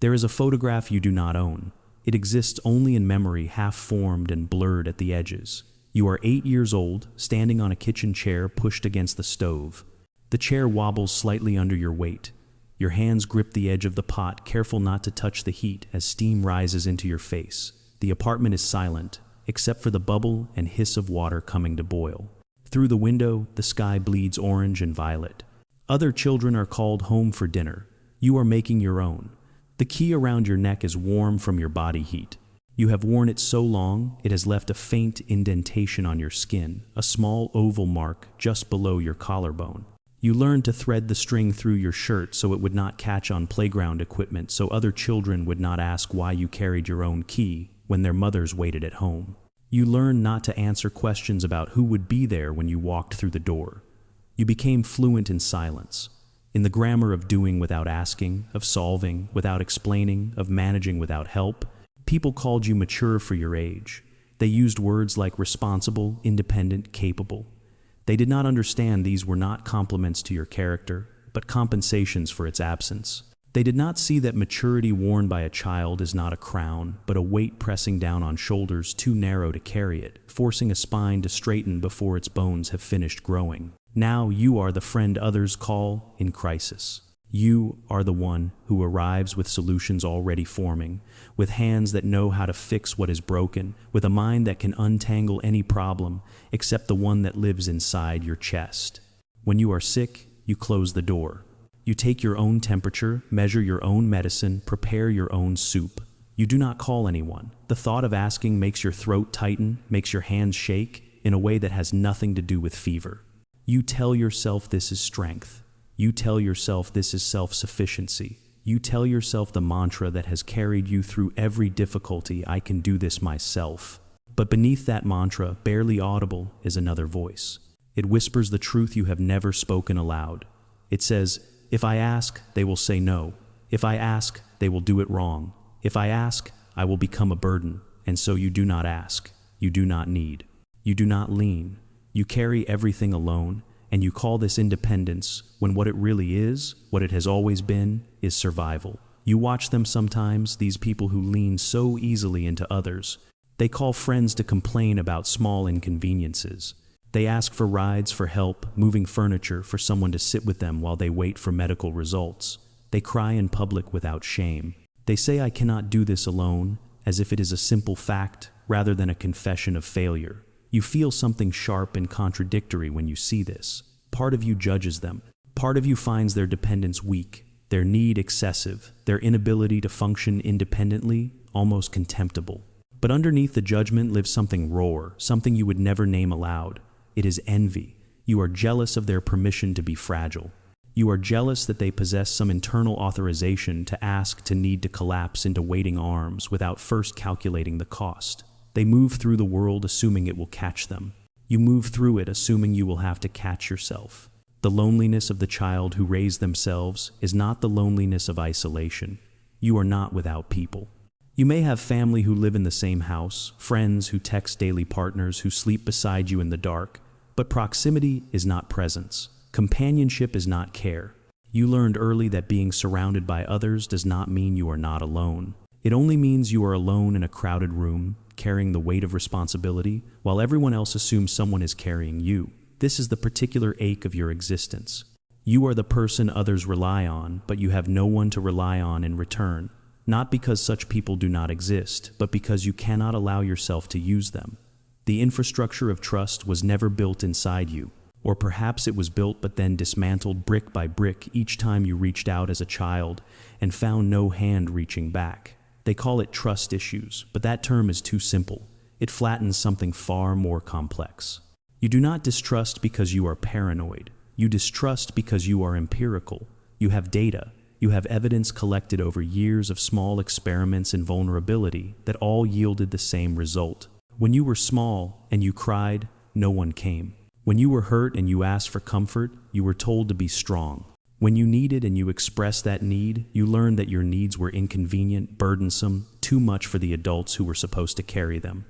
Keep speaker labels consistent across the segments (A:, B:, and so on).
A: There is a photograph you do not own. It exists only in memory, half-formed and blurred at the edges. You are 8 years old, standing on a kitchen chair pushed against the stove. The chair wobbles slightly under your weight. Your hands grip the edge of the pot, careful not to touch the heat as steam rises into your face. The apartment is silent, except for the bubble and hiss of water coming to boil. Through the window, the sky bleeds orange and violet. Other children are called home for dinner. You are making your own. The key around your neck is warm from your body heat. You have worn it so long, it has left a faint indentation on your skin, a small oval mark just below your collarbone. You learned to thread the string through your shirt so it would not catch on playground equipment, so other children would not ask why you carried your own key when their mothers waited at home. You learned not to answer questions about who would be there when you walked through the door. You became fluent in silence, in the grammar of doing without asking, of solving without explaining, of managing without help. People called you mature for your age. They used words like responsible, independent, capable. They did not understand these were not compliments to your character, but compensations for its absence. They did not see that maturity worn by a child is not a crown, but a weight pressing down on shoulders too narrow to carry it, forcing a spine to straighten before its bones have finished growing. Now you are the friend others call in crisis. You are the one who arrives with solutions already forming, with hands that know how to fix what is broken, with a mind that can untangle any problem except the one that lives inside your chest. When you are sick, you close the door. You take your own temperature, measure your own medicine, prepare your own soup. You do not call anyone. The thought of asking makes your throat tighten, makes your hands shake in a way that has nothing to do with fever. You tell yourself this is strength. You tell yourself this is self-sufficiency. You tell yourself the mantra that has carried you through every difficulty, I can do this myself. But beneath that mantra, barely audible, is another voice. It whispers the truth you have never spoken aloud. It says, if I ask, they will say no. If I ask, they will do it wrong. If I ask, I will become a burden. And so you do not ask. You do not need. You do not lean. You carry everything alone. And you call this independence when what it really is, what it has always been, is survival. You watch them sometimes, these people who lean so easily into others. They call friends to complain about small inconveniences. They ask for rides, for help, moving furniture, for someone to sit with them while they wait for medical results. They cry in public without shame. They say, I cannot do this alone, as if it is a simple fact rather than a confession of failure. You feel something sharp and contradictory when you see this. Part of you judges them. Part of you finds their dependence weak, their need excessive, their inability to function independently almost contemptible. But underneath the judgment lives something rawer, something you would never name aloud. It is envy. You are jealous of their permission to be fragile. You are jealous that they possess some internal authorization to ask, to need to collapse into waiting arms without first calculating the cost. They move through the world assuming it will catch them. You move through it assuming you will have to catch yourself. The loneliness of the child who raised themselves is not the loneliness of isolation. You are not without people. You may have family who live in the same house, friends who text daily, partners who sleep beside you in the dark, but proximity is not presence. Companionship is not care. You learned early that being surrounded by others does not mean you are not alone. It only means you are alone in a crowded room, carrying the weight of responsibility, while everyone else assumes someone is carrying you. This is the particular ache of your existence. You are the person others rely on, but you have no one to rely on in return. Not because such people do not exist, but because you cannot allow yourself to use them. The infrastructure of trust was never built inside you. Or perhaps it was built but then dismantled brick by brick each time you reached out as a child and found no hand reaching back. They call it trust issues, but that term is too simple. It flattens something far more complex. You do not distrust because you are paranoid. You distrust because you are empirical. You have data. You have evidence collected over years of small experiments in vulnerability that all yielded the same result. When you were small and you cried, no one came. When you were hurt and you asked for comfort, you were told to be strong. When you needed and you expressed that need, you learned that your needs were inconvenient, burdensome, too much for the adults who were supposed to carry them.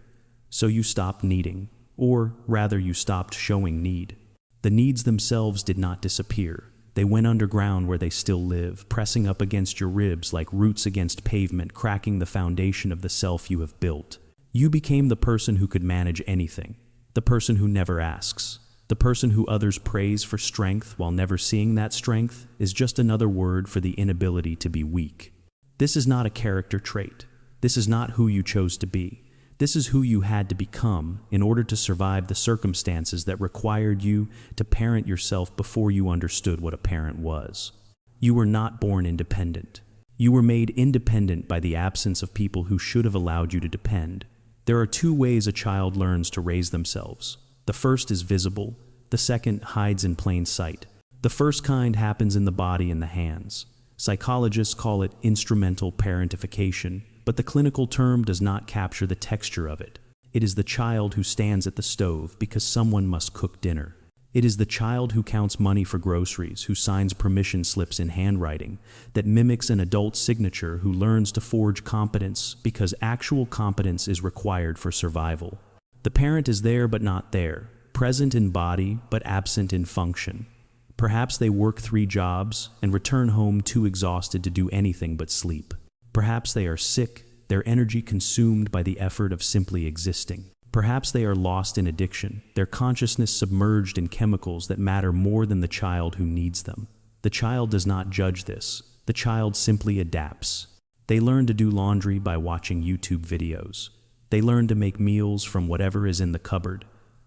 A: So you stopped needing, or rather you stopped showing need. The needs themselves did not disappear. They went underground where they still live, pressing up against your ribs like roots against pavement, cracking the foundation of the self you have built. You became the person who could manage anything, the person who never asks, the person who others praise for strength while never seeing that strength is just another word for the inability to be weak. This is not a character trait. This is not who you chose to be. This is who you had to become in order to survive the circumstances that required you to parent yourself before you understood what a parent was. You were not born independent. You were made independent by the absence of people who should have allowed you to depend. There are two ways a child learns to raise themselves. The first is visible. The second hides in plain sight. The first kind happens in the body and the hands. Psychologists call it instrumental parentification, but the clinical term does not capture the texture of it. It is the child who stands at the stove because someone must cook dinner. It is the child who counts money for groceries, who signs permission slips in handwriting, that mimics an adult signature, who learns to forge competence because actual competence is required for survival. The parent is there but not there, present in body but absent in function. Perhaps they work 3 jobs and return home too exhausted to do anything but sleep. Perhaps they are sick, their energy consumed by the effort of simply existing. Perhaps they are lost in addiction, their consciousness submerged in chemicals that matter more than the child who needs them. The child does not judge this. The child simply adapts. They learn to do laundry by watching YouTube videos. They learn to make meals from whatever is in the cupboard.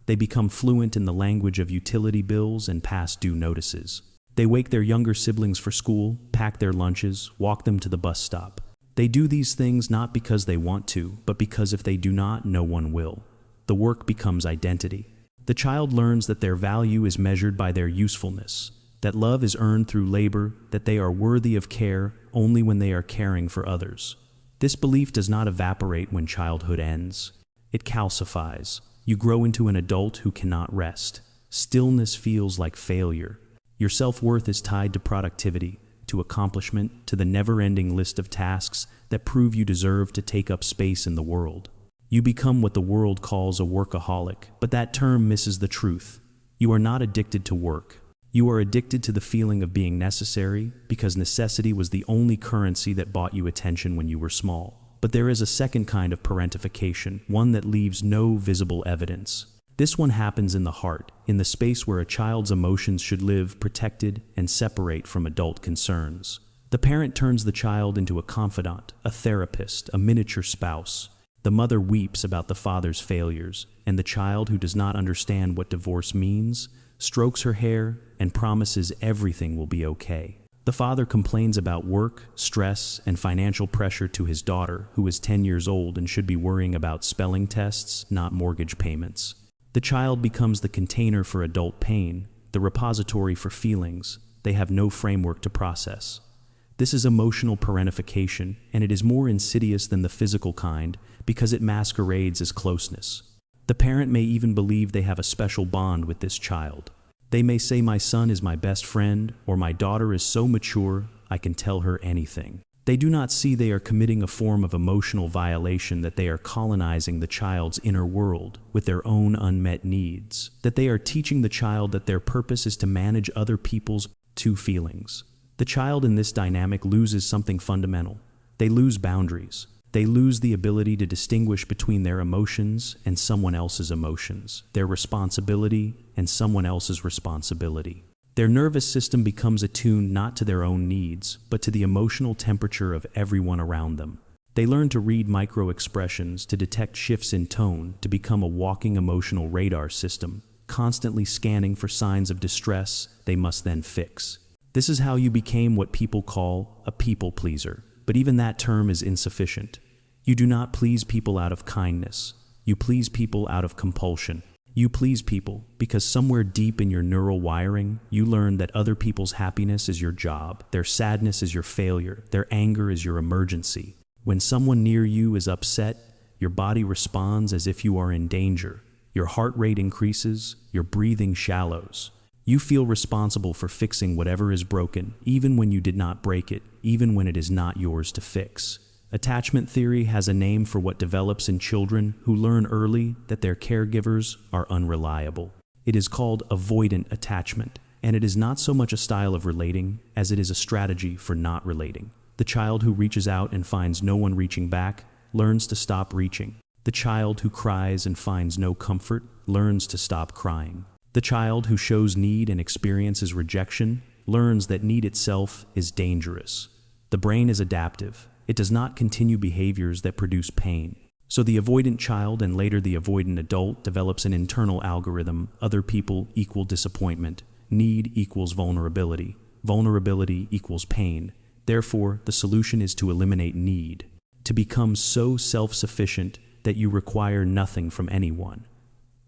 A: They become fluent in the language of utility bills and past due notices. They wake their younger siblings for school, pack their lunches, walk them to the bus stop. They do these things not because they want to, but because if they do not, no one will. The work becomes identity. The child learns that their value is measured by their usefulness, that love is earned through labor, that they are worthy of care only when they are caring for others. This belief does not evaporate when childhood ends. It calcifies. You grow into an adult who cannot rest. Stillness feels like failure. Your self-worth is tied to productivity, to accomplishment, to the never-ending list of tasks that prove you deserve to take up space in the world. You become what the world calls a workaholic, but that term misses the truth. You are not addicted to work. You are addicted to the feeling of being necessary because necessity was the only currency that bought you attention when you were small. But there is a second kind of parentification, one that leaves no visible evidence. This one happens in the heart, in the space where a child's emotions should live protected and separate from adult concerns. The parent turns the child into a confidant, a therapist, a miniature spouse. The mother weeps about the father's failures, and the child, who does not understand what divorce means, strokes her hair and promises everything will be okay. The father complains about work, stress, and financial pressure to his daughter, who is 10 years old and should be worrying about spelling tests, not mortgage payments. The child becomes the container for adult pain, the repository for feelings they have no framework to process. This is emotional parentification, and it is more insidious than the physical kind because it masquerades as closeness. The parent may even believe they have a special bond with this child. They may say, "My son is my best friend," or "My daughter is so mature, I can tell her anything." They do not see they are committing a form of emotional violation, that they are colonizing the child's inner world with their own unmet needs, that they are teaching the child that their purpose is to manage other people's feelings. The child in this dynamic loses something fundamental. They lose boundaries. They lose the ability to distinguish between their emotions and someone else's emotions, their responsibility and someone else's responsibility. Their nervous system becomes attuned not to their own needs, but to the emotional temperature of everyone around them. They learn to read micro-expressions, to detect shifts in tone, to become a walking emotional radar system, constantly scanning for signs of distress they must then fix. This is how you became what people call a people pleaser. But even that term is insufficient. You do not please people out of kindness. You please people out of compulsion. You please people because somewhere deep in your neural wiring, you learn that other people's happiness is your job, their sadness is your failure, their anger is your emergency. When someone near you is upset, your body responds as if you are in danger. Your heart rate increases, your breathing shallows. You feel responsible for fixing whatever is broken, even when you did not break it, even when it is not yours to fix. Attachment theory has a name for what develops in children who learn early that their caregivers are unreliable. It is called avoidant attachment, And it is not so much a style of relating as it is a strategy for not relating. The child who reaches out and finds no one reaching back learns to stop reaching. The child who cries and finds no comfort learns to stop crying. The child who shows need and experiences rejection learns that need itself is dangerous. The brain is adaptive. It does not continue behaviors that produce pain. So the avoidant child and later the avoidant adult develops an internal algorithm: other people equal disappointment, need equals vulnerability, vulnerability equals pain. Therefore, the solution is to eliminate need, to become so self-sufficient that you require nothing from anyone.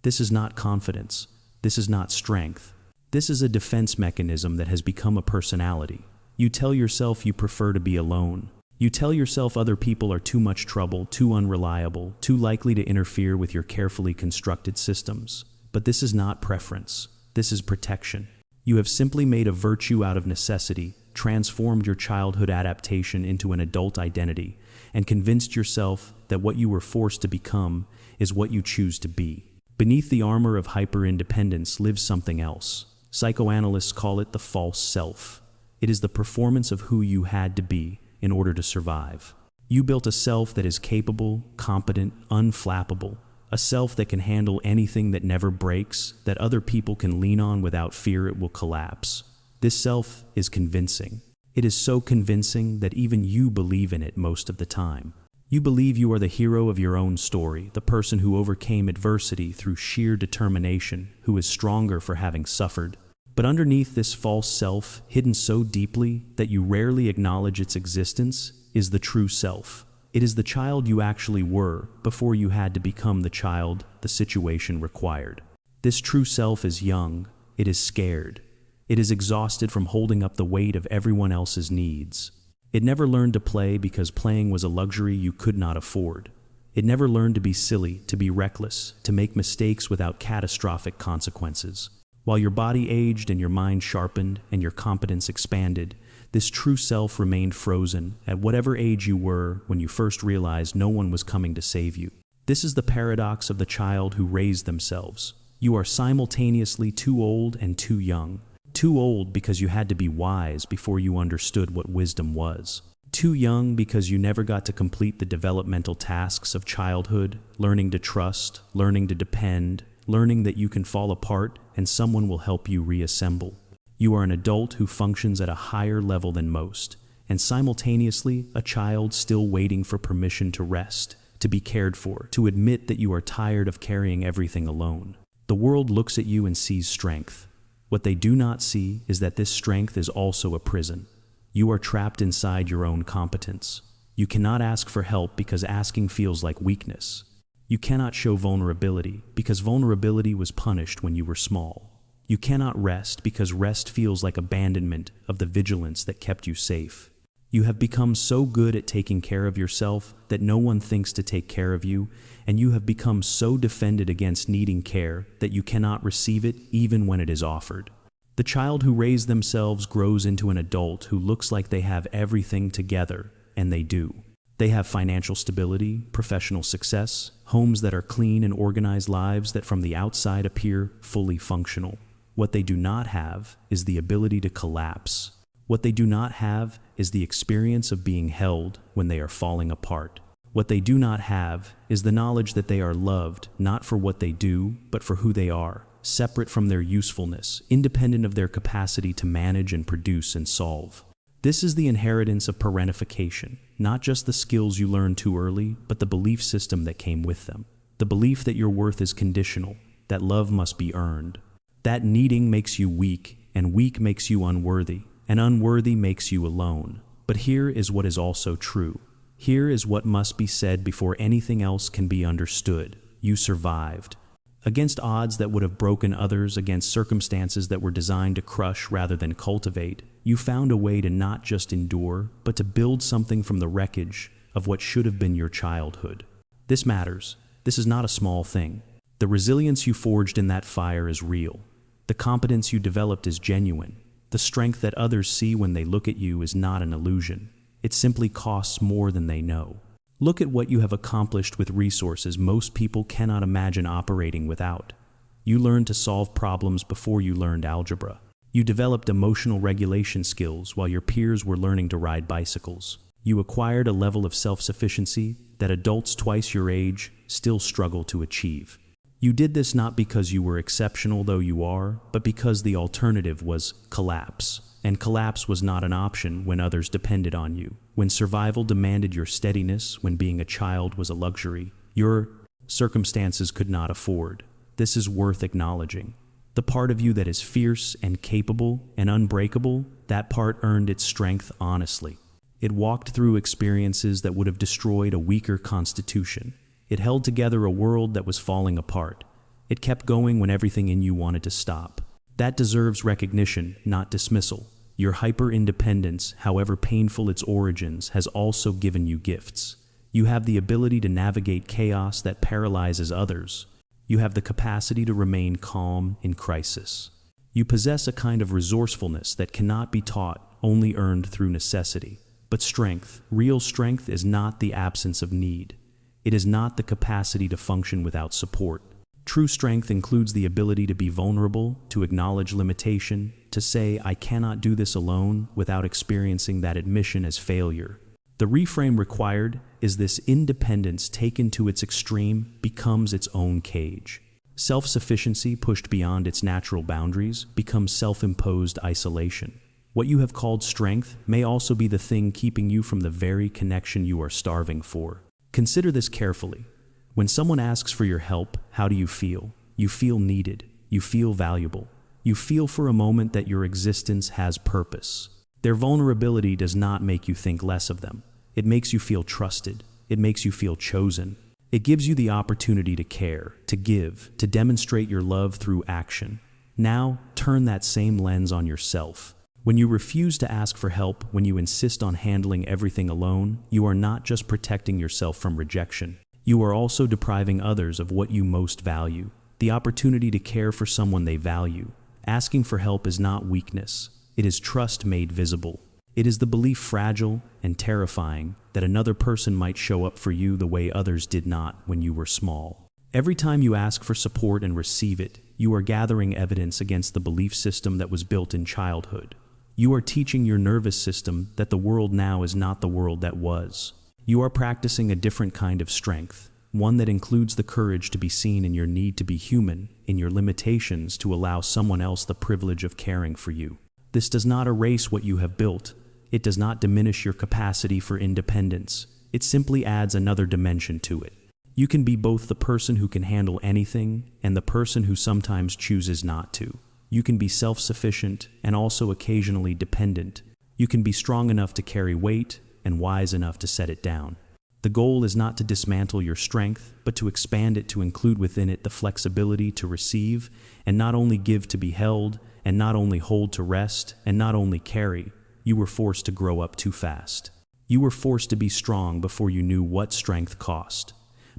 A: This is not confidence. This is not strength. This is a defense mechanism that has become a personality. You tell yourself you prefer to be alone. You tell yourself other people are too much trouble, too unreliable, too likely to interfere with your carefully constructed systems. But this is not preference. This is protection. You have simply made a virtue out of necessity, transformed your childhood adaptation into an adult identity, and convinced yourself that what you were forced to become is what you choose to be. Beneath the armor of hyper-independence lives something else. Psychoanalysts call it the false self. It is the performance of who you had to be in order to survive. You built a self that is capable, competent, unflappable, a self that can handle anything, that never breaks, that other people can lean on without fear it will collapse. This self is convincing. It is so convincing that even you believe in it most of the time. You believe you are the hero of your own story, the person who overcame adversity through sheer determination, who is stronger for having suffered. But underneath this false self, hidden so deeply that you rarely acknowledge its existence, is the true self. It is the child you actually were before you had to become the child the situation required. This true self is young. It is scared. It is exhausted from holding up the weight of everyone else's needs. It never learned to play because playing was a luxury you could not afford. It never learned to be silly, to be reckless, to make mistakes without catastrophic consequences. While your body aged and your mind sharpened and your competence expanded, this true self remained frozen at whatever age you were when you first realized no one was coming to save you. This is the paradox of the child who raised themselves. You are simultaneously too old and too young. Too old because you had to be wise before you understood what wisdom was. Too young because you never got to complete the developmental tasks of childhood, learning to trust, learning to depend, learning that you can fall apart and someone will help you reassemble. You are an adult who functions at a higher level than most, and simultaneously a child still waiting for permission to rest, to be cared for, to admit that you are tired of carrying everything alone. The world looks at you and sees strength. What they do not see is that this strength is also a prison. You are trapped inside your own competence. You cannot ask for help because asking feels like weakness. You cannot show vulnerability because vulnerability was punished when you were small. You cannot rest because rest feels like abandonment of the vigilance that kept you safe. You have become so good at taking care of yourself that no one thinks to take care of you, and you have become so defended against needing care that you cannot receive it even when it is offered. The child who raised themselves grows into an adult who looks like they have everything together, and they do. They have financial stability, professional success, homes that are clean and organized, lives that from the outside appear fully functional. What they do not have is the ability to collapse. What they do not have is the experience of being held when they are falling apart. What they do not have is the knowledge that they are loved not for what they do, but for who they are, separate from their usefulness, independent of their capacity to manage and produce and solve. This is the inheritance of parentification, not just the skills you learned too early, but the belief system that came with them. The belief that your worth is conditional, that love must be earned. That needing makes you weak, and weak makes you unworthy, and unworthy makes you alone. But here is what is also true. Here is what must be said before anything else can be understood. You survived. Against odds that would have broken others, against circumstances that were designed to crush rather than cultivate, you found a way to not just endure, but to build something from the wreckage of what should have been your childhood. This matters. This is not a small thing. The resilience you forged in that fire is real. The competence you developed is genuine. The strength that others see when they look at you is not an illusion. It simply costs more than they know. Look at what you have accomplished with resources most people cannot imagine operating without. You learned to solve problems before you learned algebra. You developed emotional regulation skills while your peers were learning to ride bicycles. You acquired a level of self-sufficiency that adults twice your age still struggle to achieve. You did this not because you were exceptional, though you are, but because the alternative was collapse. And collapse was not an option when others depended on you. When survival demanded your steadiness, when being a child was a luxury your circumstances could not afford. This is worth acknowledging. The part of you that is fierce and capable and unbreakable, that part earned its strength honestly. It walked through experiences that would have destroyed a weaker constitution. It held together a world that was falling apart. It kept going when everything in you wanted to stop. That deserves recognition, not dismissal. Your hyper-independence, however painful its origins, has also given you gifts. You have the ability to navigate chaos that paralyzes others. You have the capacity to remain calm in crisis. You possess a kind of resourcefulness that cannot be taught, only earned through necessity. But strength, real strength, is not the absence of need. It is not the capacity to function without support. True strength includes the ability to be vulnerable, to acknowledge limitation, to say, "I cannot do this alone," without experiencing that admission as failure. The reframe required is this: independence taken to its extreme becomes its own cage. Self-sufficiency pushed beyond its natural boundaries becomes self-imposed isolation. What you have called strength may also be the thing keeping you from the very connection you are starving for. Consider this carefully. When someone asks for your help, how do you feel? You feel needed. You feel valuable. You feel for a moment that your existence has purpose. Their vulnerability does not make you think less of them. It makes you feel trusted. It makes you feel chosen. It gives you the opportunity to care, to give, to demonstrate your love through action. Now, turn that same lens on yourself. When you refuse to ask for help, when you insist on handling everything alone, you are not just protecting yourself from rejection. You are also depriving others of what you most value, the opportunity to care for someone they value. Asking for help is not weakness. It is trust made visible. It is the belief, fragile and terrifying, that another person might show up for you the way others did not when you were small. Every time you ask for support and receive it, you are gathering evidence against the belief system that was built in childhood. You are teaching your nervous system that the world now is not the world that was. You are practicing a different kind of strength, one that includes the courage to be seen in your need to be human, in your limitations to allow someone else the privilege of caring for you. This does not erase what you have built. It does not diminish your capacity for independence. It simply adds another dimension to it. You can be both the person who can handle anything and the person who sometimes chooses not to. You can be self-sufficient and also occasionally dependent. You can be strong enough to carry weight and wise enough to set it down. The goal is not to dismantle your strength, but to expand it, to include within it the flexibility to receive and not only give to be held, and not only hold to rest, and not only carry. You were forced to grow up too fast. You were forced to be strong before you knew what strength cost.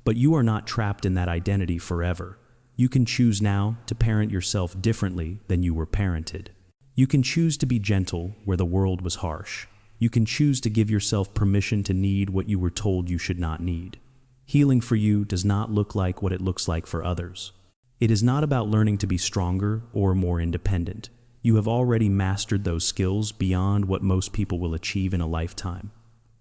A: But you are not trapped in that identity forever. You can choose now to parent yourself differently than you were parented. You can choose to be gentle where the world was harsh. You can choose to give yourself permission to need what you were told you should not need. Healing for you does not look like what it looks like for others. It is not about learning to be stronger or more independent. You have already mastered those skills beyond what most people will achieve in a lifetime.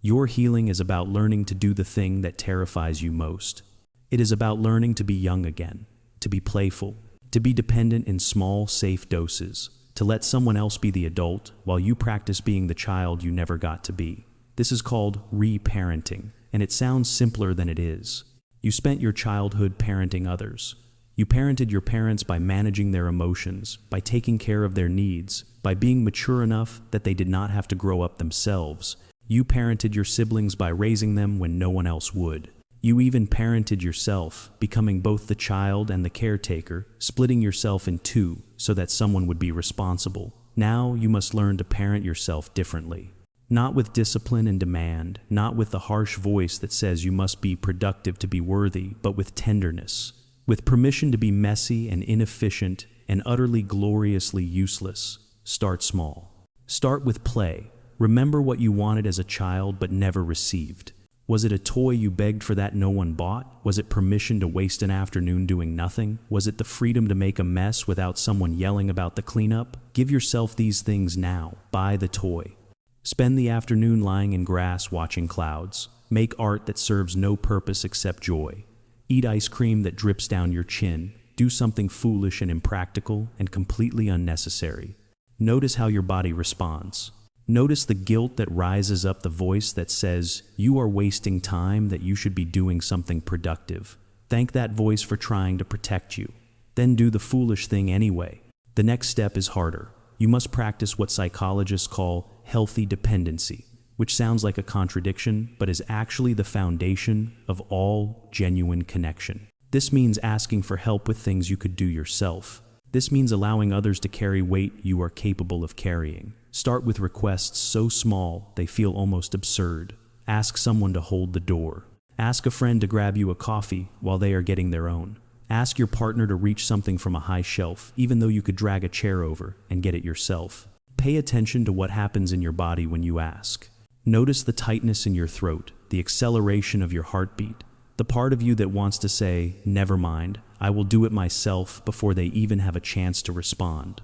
A: Your healing is about learning to do the thing that terrifies you most. It is about learning to be young again, to be playful, to be dependent in small, safe doses, to let someone else be the adult while you practice being the child you never got to be. This is called re-parenting, and it sounds simpler than it is. You spent your childhood parenting others. You parented your parents by managing their emotions, by taking care of their needs, by being mature enough that they did not have to grow up themselves. You parented your siblings by raising them when no one else would. You even parented yourself, becoming both the child and the caretaker, splitting yourself in two so that someone would be responsible. Now you must learn to parent yourself differently. Not with discipline and demand, not with the harsh voice that says you must be productive to be worthy, but with tenderness. With permission to be messy and inefficient and utterly gloriously useless. Start small. Start with play. Remember what you wanted as a child but never received. Was it a toy you begged for that no one bought? Was it permission to waste an afternoon doing nothing? Was it the freedom to make a mess without someone yelling about the cleanup? Give yourself these things now. Buy the toy. Spend the afternoon lying in grass watching clouds. Make art that serves no purpose except joy. Eat ice cream that drips down your chin. Do something foolish and impractical and completely unnecessary. Notice how your body responds. Notice the guilt that rises up, the voice that says, you are wasting time, that you should be doing something productive. Thank that voice for trying to protect you. Then do the foolish thing anyway. The next step is harder. You must practice what psychologists call healthy dependency, which sounds like a contradiction, but is actually the foundation of all genuine connection. This means asking for help with things you could do yourself. This means allowing others to carry weight you are capable of carrying. Start with requests so small they feel almost absurd. Ask someone to hold the door. Ask a friend to grab you a coffee while they are getting their own. Ask your partner to reach something from a high shelf, even though you could drag a chair over and get it yourself. Pay attention to what happens in your body when you ask. Notice the tightness in your throat, the acceleration of your heartbeat, the part of you that wants to say, never mind, I will do it myself, before they even have a chance to respond.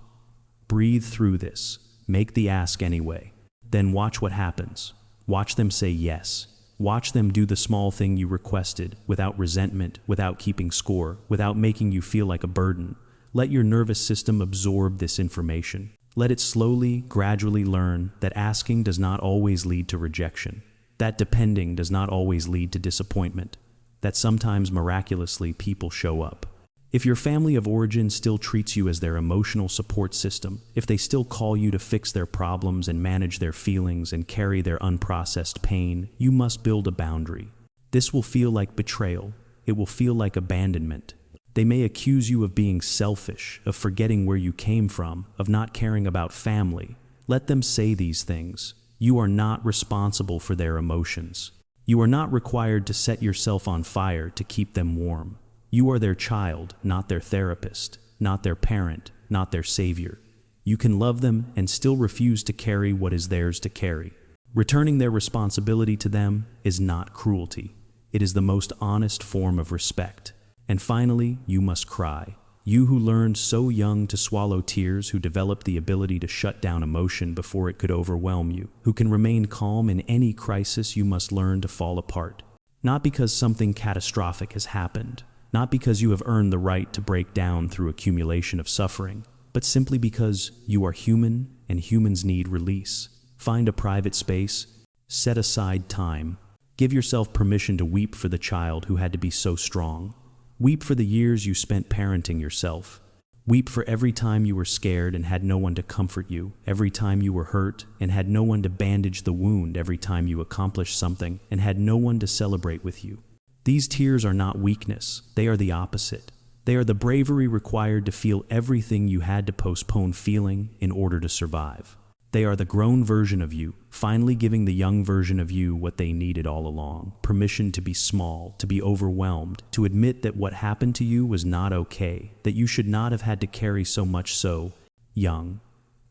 A: Breathe through this. Make the ask anyway. Then watch what happens. Watch them say yes. Watch them do the small thing you requested, without resentment, without keeping score, without making you feel like a burden. Let your nervous system absorb this information. Let it slowly, gradually learn that asking does not always lead to rejection, that depending does not always lead to disappointment, that sometimes miraculously people show up. If your family of origin still treats you as their emotional support system, if they still call you to fix their problems and manage their feelings and carry their unprocessed pain, you must build a boundary. This will feel like betrayal. It will feel like abandonment. They may accuse you of being selfish, of forgetting where you came from, of not caring about family. Let them say these things. You are not responsible for their emotions. You are not required to set yourself on fire to keep them warm. You are their child, not their therapist, not their parent, not their savior. You can love them and still refuse to carry what is theirs to carry. Returning their responsibility to them is not cruelty. It is the most honest form of respect. And finally, you must cry. You who learned so young to swallow tears, who developed the ability to shut down emotion before it could overwhelm you, who can remain calm in any crisis, you must learn to fall apart. Not because something catastrophic has happened, not because you have earned the right to break down through accumulation of suffering, but simply because you are human and humans need release. Find a private space, set aside time. Give yourself permission to weep for the child who had to be so strong. Weep for the years you spent parenting yourself. Weep for every time you were scared and had no one to comfort you, every time you were hurt and had no one to bandage the wound, every time you accomplished something and had no one to celebrate with you. These tears are not weakness, they are the opposite. They are the bravery required to feel everything you had to postpone feeling in order to survive. They are the grown version of you, finally giving the young version of you what they needed all along. Permission to be small, to be overwhelmed, to admit that what happened to you was not okay, that you should not have had to carry so much so young.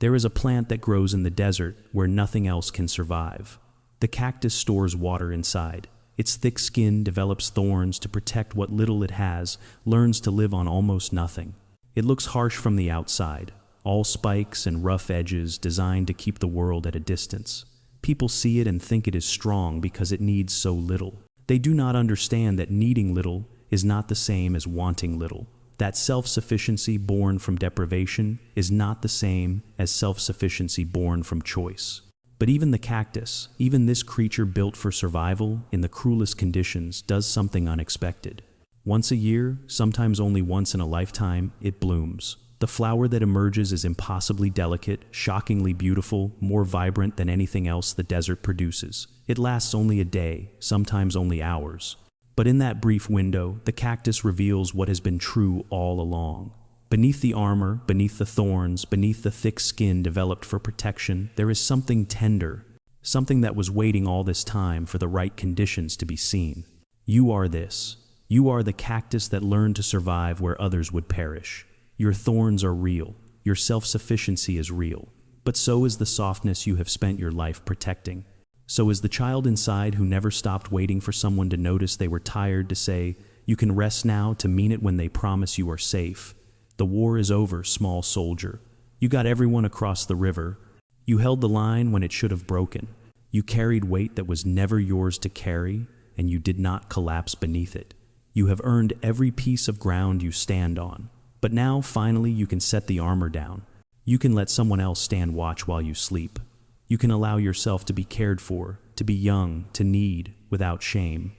A: There is a plant that grows in the desert where nothing else can survive. The cactus stores water inside. Its thick skin develops thorns to protect what little it has, learns to live on almost nothing. It looks harsh from the outside, all spikes and rough edges designed to keep the world at a distance. People see it and think it is strong because it needs so little. They do not understand that needing little is not the same as wanting little. That self-sufficiency born from deprivation is not the same as self-sufficiency born from choice. But even the cactus, even this creature built for survival in the cruelest conditions, does something unexpected. Once a year, sometimes only once in a lifetime, it blooms. The flower that emerges is impossibly delicate, shockingly beautiful, more vibrant than anything else the desert produces. It lasts only a day, sometimes only hours. But in that brief window, the cactus reveals what has been true all along. Beneath the armor, beneath the thorns, beneath the thick skin developed for protection, there is something tender, something that was waiting all this time for the right conditions to be seen. You are this. You are the cactus that learned to survive where others would perish. Your thorns are real. Your self-sufficiency is real. But so is the softness you have spent your life protecting. So is the child inside who never stopped waiting for someone to notice they were tired to say, "You can rest now," to mean it when they promise you are safe. The war is over, small soldier. You got everyone across the river. You held the line when it should have broken. You carried weight that was never yours to carry, and you did not collapse beneath it. You have earned every piece of ground you stand on. But now, finally, you can set the armor down. You can let someone else stand watch while you sleep. You can allow yourself to be cared for, to be young, to need, without shame.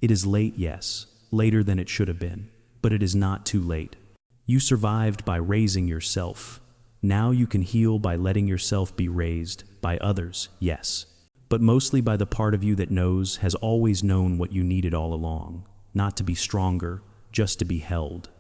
A: It is late, yes, later than it should have been, but it is not too late. You survived by raising yourself. Now you can heal by letting yourself be raised, by others, yes, but mostly by the part of you that knows, has always known what you needed all along, not to be stronger, just to be held.